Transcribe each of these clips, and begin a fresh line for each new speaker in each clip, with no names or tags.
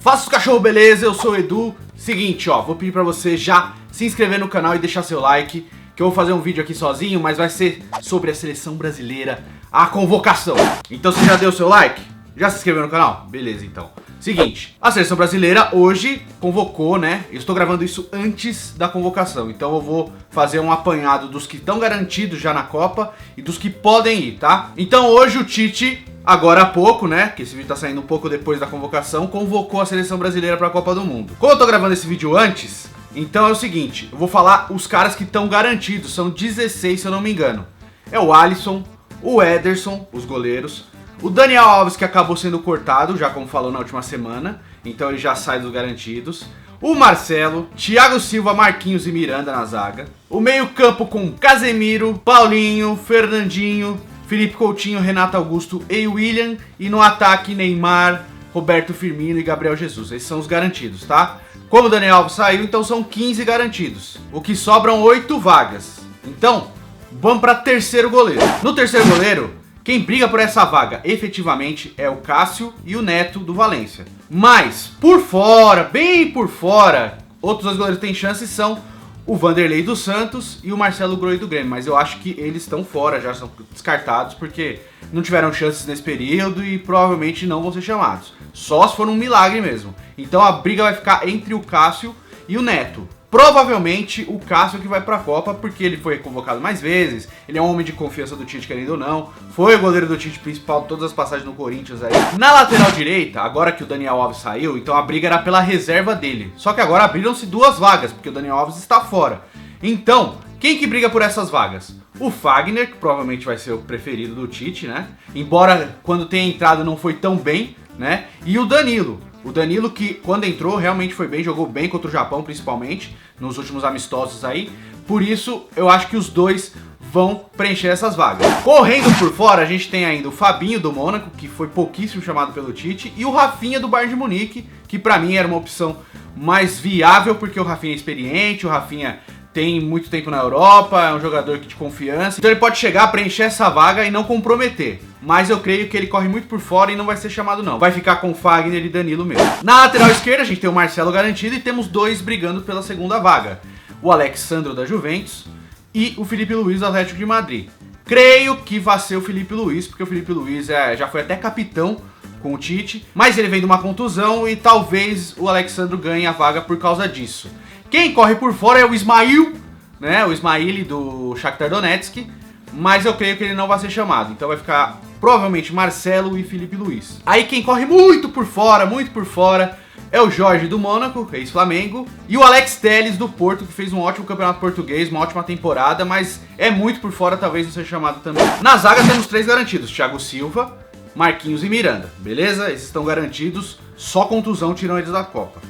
Faça os cachorro, beleza? Eu sou o Edu. Seguinte, ó, vou pedir pra você já se inscrever no canal e deixar seu like, que eu vou fazer um vídeo aqui sozinho, mas vai ser sobre a seleção brasileira, a convocação. Então você já deu seu like? Já se inscreveu no canal? Beleza, então. Seguinte, a seleção brasileira hoje convocou, né? Eu estou gravando isso antes da convocação, então eu vou fazer um apanhado dos que estão garantidos já na Copa e dos que podem ir, tá? Então hoje o Tite, agora há pouco, né? Que esse vídeo tá saindo um pouco depois da convocação, convocou a seleção brasileira para a Copa do Mundo. Como eu tô gravando esse vídeo antes, então é o seguinte, eu vou falar os caras que estão garantidos, são 16 se eu não me engano. É o Alisson, o Ederson, os goleiros, o Daniel Alves, que acabou sendo cortado, já como falou na última semana, então ele já sai dos garantidos. O Marcelo, Thiago Silva, Marquinhos e Miranda na zaga. O meio-campo com Casemiro, Paulinho, Fernandinho, Felipe Coutinho, Renato Augusto e William. E no ataque, Neymar, Roberto Firmino e Gabriel Jesus. Esses são os garantidos, tá? Como o Daniel Alves saiu, então são 15 garantidos. O que sobram 8 vagas. Então, vamos para terceiro goleiro. No terceiro goleiro, quem briga por essa vaga efetivamente é o Cássio e o Neto do Valência. Mas, por fora, bem por fora, outros dois goleiros que têm chances são o Vanderlei do Santos e o Marcelo Groi do Grêmio. Mas eu acho que eles estão fora, já são descartados, porque não tiveram chances nesse período e provavelmente não vão ser chamados. Só se for um milagre mesmo. Então a briga vai ficar entre o Cássio e o Neto. Provavelmente o Cássio que vai pra Copa, porque ele foi convocado mais vezes, ele é um homem de confiança do Tite, querendo ou não, foi o goleiro do Tite principal de todas as passagens no Corinthians aí. Na lateral direita, agora que o Daniel Alves saiu, então a briga era pela reserva dele. Só que agora abriram-se duas vagas, porque o Daniel Alves está fora. Então, quem que briga por essas vagas? O Fagner, que provavelmente vai ser o preferido do Tite, né? Embora quando tenha entrado não foi tão bem, né? E o Danilo. O Danilo que quando entrou realmente foi bem, jogou bem contra o Japão principalmente, nos últimos amistosos aí. Por isso eu acho que os dois vão preencher essas vagas. Correndo por fora a gente tem ainda o Fabinho do Mônaco, que foi pouquíssimo chamado pelo Tite, e o Rafinha do Bayern de Munique, que pra mim era uma opção mais viável, porque o Rafinha é experiente, o Rafinha tem muito tempo na Europa, é um jogador de confiança, então ele pode chegar, preencher essa vaga e não comprometer. Mas eu creio que ele corre muito por fora e não vai ser chamado não. Vai ficar com Fagner e Danilo mesmo. Na lateral esquerda a gente tem o Marcelo garantido e temos dois brigando pela segunda vaga. O Alex Sandro da Juventus e o Felipe Luiz do Atlético de Madrid. Creio que vai ser o Felipe Luiz, porque o Felipe Luiz já foi até capitão com o Tite, mas ele vem de uma contusão e talvez o Alex Sandro ganhe a vaga por causa disso. Quem corre por fora é o Ismail, né? O Ismaili do Shakhtar Donetsk, mas eu creio que ele não vai ser chamado. Então vai ficar provavelmente Marcelo e Felipe Luiz. Aí quem corre muito por fora, é o Jorge do Mônaco, ex-Flamengo, e o Alex Telles do Porto, que fez um ótimo campeonato português, uma ótima temporada, mas é muito por fora, talvez não seja chamado também. Na zaga temos três garantidos, Thiago Silva, Marquinhos e Miranda, beleza? Esses estão garantidos, só contusão tiram eles da Copa.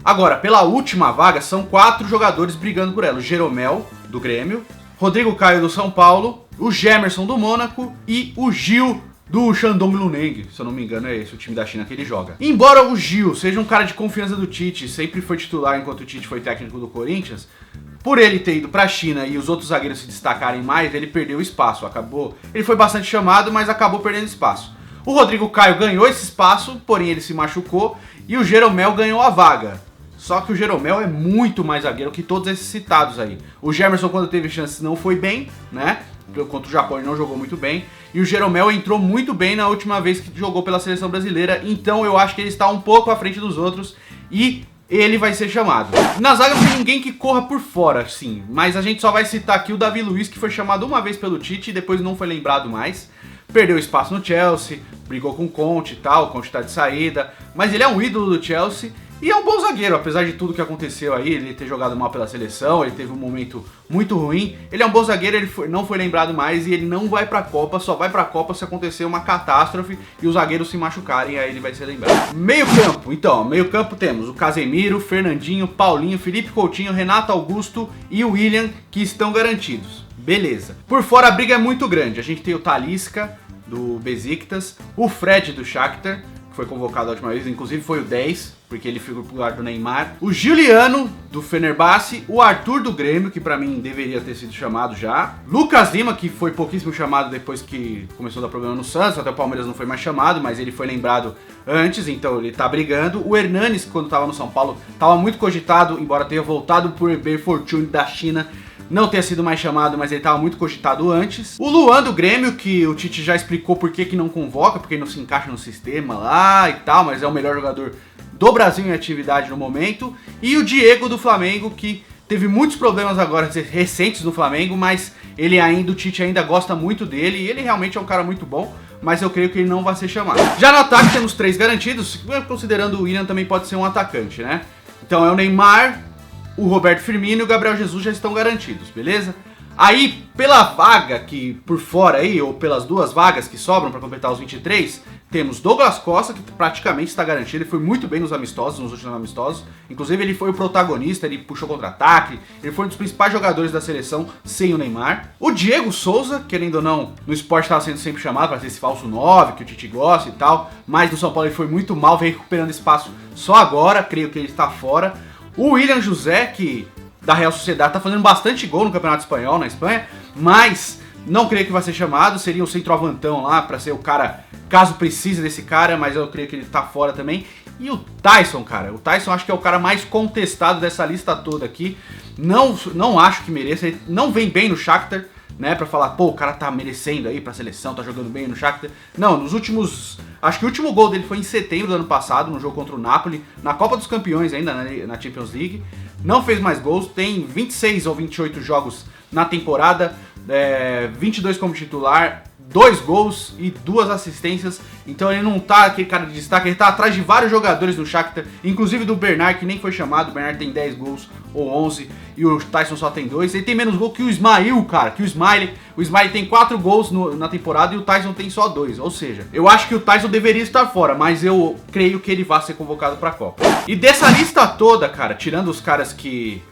Agora, pela última vaga, são 4 jogadores brigando por ela. O Jeromel, do Grêmio, Rodrigo Caio, do São Paulo, o Gemerson, do Mônaco e o Gil, do Shandong Luneng. Se eu não me engano, é esse o time da China que ele joga. Embora o Gil seja um cara de confiança do Tite, sempre foi titular enquanto o Tite foi técnico do Corinthians, por ele ter ido pra China e os outros zagueiros se destacarem mais, ele perdeu espaço. Ele foi bastante chamado, mas acabou perdendo espaço. O Rodrigo Caio ganhou esse espaço, porém ele se machucou, e o Jeromel ganhou a vaga. Só que o Jeromel é muito mais zagueiro que todos esses citados aí. O Gemerson, quando teve chance, não foi bem, né? Contra o Japão ele não jogou muito bem. E o Jeromel entrou muito bem na última vez que jogou pela seleção brasileira. Então eu acho que ele está um pouco à frente dos outros e ele vai ser chamado. Na zaga não tem ninguém que corra por fora, sim. Mas a gente só vai citar aqui o Davi Luiz, que foi chamado uma vez pelo Tite e depois não foi lembrado mais. Perdeu espaço no Chelsea, brigou com o Conte e tal, o Conte tá de saída. Mas ele é um ídolo do Chelsea. E é um bom zagueiro, apesar de tudo que aconteceu aí, ele ter jogado mal pela seleção, ele teve um momento muito ruim. Ele é um bom zagueiro, não foi lembrado mais e ele não vai pra Copa, só vai pra Copa se acontecer uma catástrofe e os zagueiros se machucarem, aí ele vai ser lembrado. Meio campo, então, meio campo temos o Casemiro, Fernandinho, Paulinho, Felipe Coutinho, Renato Augusto e o William, que estão garantidos. Beleza. Por fora a briga é muito grande, a gente tem o Talisca do Besiktas, o Fred do Shakhtar, foi convocado a última vez, inclusive foi o 10, porque ele ficou pro lugar do Neymar. O Giuliano, do Fenerbahçe. O Arthur, do Grêmio, que pra mim deveria ter sido chamado já. Lucas Lima, que foi pouquíssimo chamado depois que começou a dar problema no Santos. Até o Palmeiras não foi mais chamado, mas ele foi lembrado antes, então ele tá brigando. O Hernanes, quando tava no São Paulo, tava muito cogitado, embora tenha voltado por Eber Fortune da China. Não tenha sido mais chamado, mas ele estava muito cogitado antes. O Luan do Grêmio, que o Tite já explicou por que não convoca, porque não se encaixa no sistema lá e tal, mas é o melhor jogador do Brasil em atividade no momento. E o Diego do Flamengo, que teve muitos problemas agora recentes no Flamengo, mas o Tite ainda gosta muito dele, e ele realmente é um cara muito bom, mas eu creio que ele não vai ser chamado. Já no ataque temos 3 garantidos, considerando o Willian também pode ser um atacante, né? Então é o Neymar, o Roberto Firmino e o Gabriel Jesus já estão garantidos, beleza? Aí, pela vaga que por fora aí, ou pelas 2 vagas que sobram para completar os 23, temos Douglas Costa, que praticamente está garantido, ele foi muito bem nos amistosos, nos últimos amistosos. Inclusive ele foi o protagonista, ele puxou contra-ataque, ele foi um dos principais jogadores da seleção sem o Neymar. O Diego Souza, querendo ou não, no esporte estava sendo sempre chamado para ser esse falso 9, que o Tite gosta e tal, mas no São Paulo ele foi muito mal, vem recuperando espaço só agora, creio que ele está fora. O William José, que da Real Sociedade, tá fazendo bastante gol no Campeonato Espanhol, na Espanha, mas não creio que vai ser chamado, seria um centroavantão lá pra ser o cara, caso precise desse cara, mas eu creio que ele tá fora também. E o Tyson, cara, o Tyson acho que é o cara mais contestado dessa lista toda aqui, não acho que mereça, ele não vem bem no Shakhtar, né, pra falar, pô, o cara tá merecendo aí pra seleção, tá jogando bem no Shakhtar. Não, nos últimos... Acho que o último gol dele foi em setembro do ano passado, no jogo contra o Napoli, na Copa dos Campeões ainda, na Champions League. Não fez mais gols, tem 26 ou 28 jogos na temporada, 22 como titular, 2 gols e 2 assistências. Então ele não tá aquele cara de destaque, ele tá atrás de vários jogadores do Shakhtar, inclusive do Bernard, que nem foi chamado. O Bernard tem 10 gols ou 11 e o Tyson só tem 2. Ele tem menos gol que o Ismail, cara, que o Smiley. O Smiley tem 4 gols na temporada e o Tyson tem só 2. Ou seja, eu acho que o Tyson deveria estar fora, mas eu creio que ele vai ser convocado pra Copa. E dessa lista toda, cara, tirando os caras que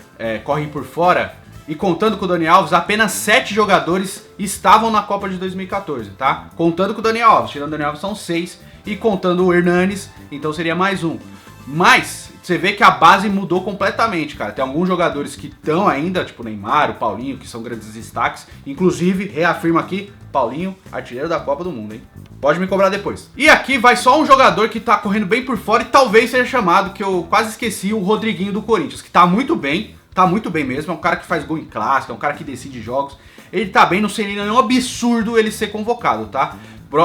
correm por fora e contando com o Dani Alves, apenas 7 jogadores estavam na Copa de 2014, tá? Contando com o Dani Alves, tirando o Dani Alves são 6 e contando o Hernanes, então seria mais um. Mas você vê que a base mudou completamente, cara. Tem alguns jogadores que estão ainda, tipo o Neymar, o Paulinho, que são grandes destaques. Inclusive, reafirmo aqui, Paulinho, artilheiro da Copa do Mundo, hein? Pode me cobrar depois. E aqui vai só um jogador que tá correndo bem por fora e talvez seja chamado, que eu quase esqueci, o Rodriguinho do Corinthians, que tá muito bem mesmo, é um cara que faz gol em clássico, é um cara que decide jogos. Ele tá bem, não seria nenhum absurdo ele ser convocado, tá?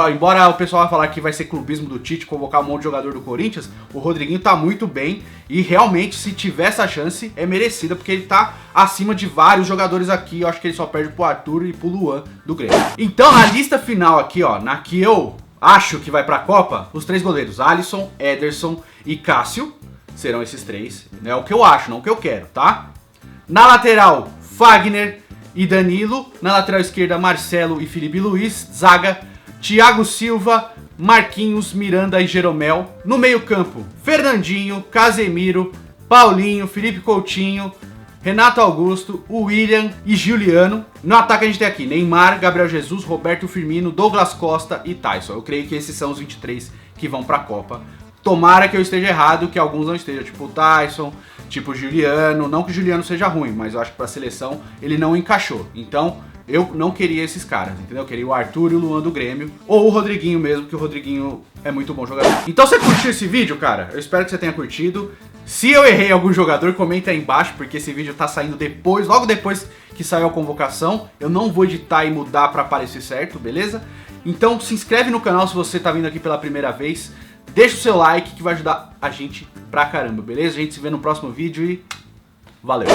Embora o pessoal vai falar que vai ser clubismo do Tite convocar um monte de jogador do Corinthians, o Rodriguinho tá muito bem e realmente, se tiver essa chance, é merecida, porque ele tá acima de vários jogadores aqui. Eu acho que ele só perde pro Arthur e pro Luan do Grêmio. Então, na lista final aqui, ó, na que eu acho que vai pra Copa, os 3 goleiros, Alisson, Ederson e Cássio, serão esses 3. É o que eu acho, não o que eu quero, tá? Na lateral, Fagner e Danilo. Na lateral esquerda, Marcelo e Felipe Luiz. Zaga, Thiago Silva, Marquinhos, Miranda e Jeromel. No meio campo, Fernandinho, Casemiro, Paulinho, Felipe Coutinho, Renato Augusto, William e Giuliano. No ataque a gente tem aqui Neymar, Gabriel Jesus, Roberto Firmino, Douglas Costa e Tyson. Eu creio que esses são os 23 que vão pra Copa. Tomara que eu esteja errado, que alguns não estejam, tipo o Tyson, tipo o Giuliano. Não que o Giuliano seja ruim, mas eu acho que pra seleção ele não encaixou. Então eu não queria esses caras, entendeu? Eu queria o Arthur e o Luan do Grêmio, ou o Rodriguinho mesmo, que o Rodriguinho é muito bom jogador. Então você curtiu esse vídeo, cara? Eu espero que você tenha curtido. Se eu errei algum jogador, comenta aí embaixo, porque esse vídeo tá saindo depois, logo depois que saiu a convocação. Eu não vou editar e mudar pra aparecer certo, beleza? Então se inscreve no canal se você tá vindo aqui pela primeira vez. Deixa o seu like que vai ajudar a gente pra caramba, beleza? A gente se vê no próximo vídeo e valeu!